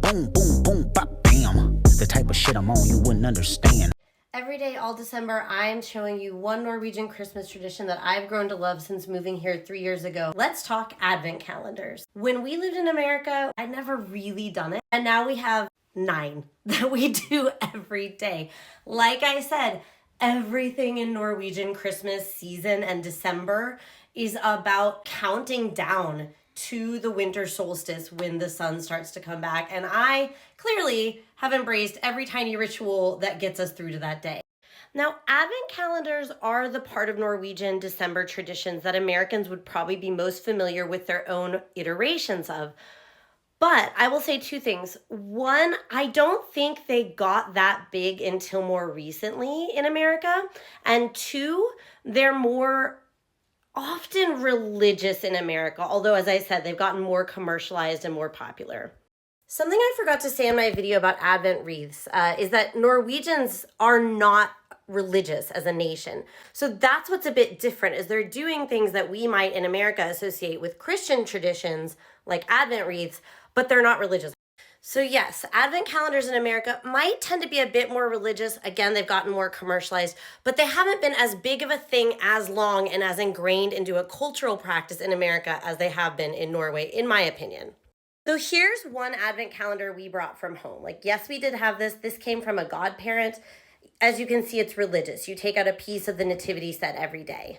boom, boom, boom, bop, bam. The type of shit I'm on you wouldn't understand. Every day, all December, I'm showing you one Norwegian Christmas tradition that I've grown to love since moving here 3 years ago. Let's talk advent calendars. When we lived in America, I'd never really done it. And now we have 9 that we do every day. Like I said, everything in Norwegian Christmas season and December is about counting down to the winter solstice when the sun starts to come back. And I clearly have embraced every tiny ritual that gets us through to that day. Now, advent calendars are the part of Norwegian December traditions that Americans would probably be most familiar with their own iterations of. But I will say 2 things. One, I don't think they got that big until more recently in America. And 2, they're more often religious in America, although as I said, they've gotten more commercialized and more popular. Something I forgot to say in my video about Advent wreaths is that Norwegians are not religious as a nation. So that's what's a bit different, is they're doing things that we might in America associate with Christian traditions like Advent wreaths, but they're not religious. So yes, advent calendars in America might tend to be a bit more religious. Again, they've gotten more commercialized, but they haven't been as big of a thing as long and as ingrained into a cultural practice in America as they have been in Norway, in my opinion. So here's one advent calendar we brought from home. Like, yes, we did have this. This came from a godparent. As you can see, it's religious. You take out a piece of the nativity set every day.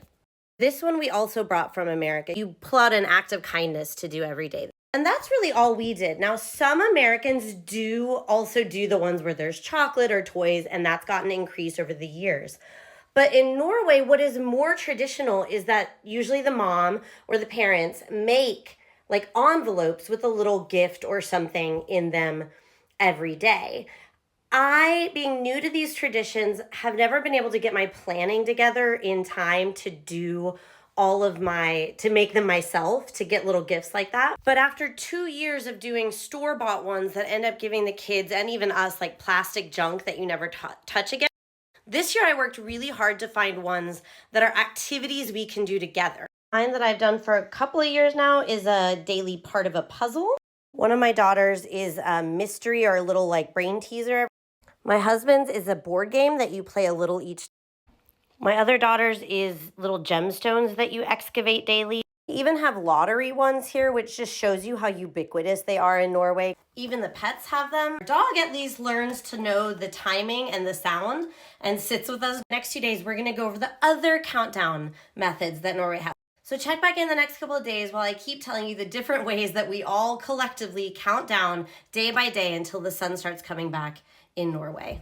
This one we also brought from America. You pull out an act of kindness to do every day. And that's really all we did. Now, some Americans do also do the ones where there's chocolate or toys, and that's gotten increased over the years. But in Norway, what is more traditional is that usually the mom or the parents make like envelopes with a little gift or something in them every day. I, being new to these traditions, have never been able to get my planning together in time to do to make them myself, to get little gifts like that. But after 2 years of doing store-bought ones that end up giving the kids and even us like plastic junk that you never touch again, this year I worked really hard to find ones that are activities we can do together. Mine that I've done for a couple of years now is a daily part of a puzzle. One of my daughters is a mystery or a little like brain teaser. My husband's is a board game that you play a little each. My other daughter's is little gemstones that you excavate daily. We even have lottery ones here, which just shows you how ubiquitous they are in Norway. Even the pets have them. Our dog at least learns to know the timing and the sound and sits with us. Next 2 days, we're going to go over the other countdown methods that Norway has. So check back in the next couple of days while I keep telling you the different ways that we all collectively count down day by day until the sun starts coming back in Norway.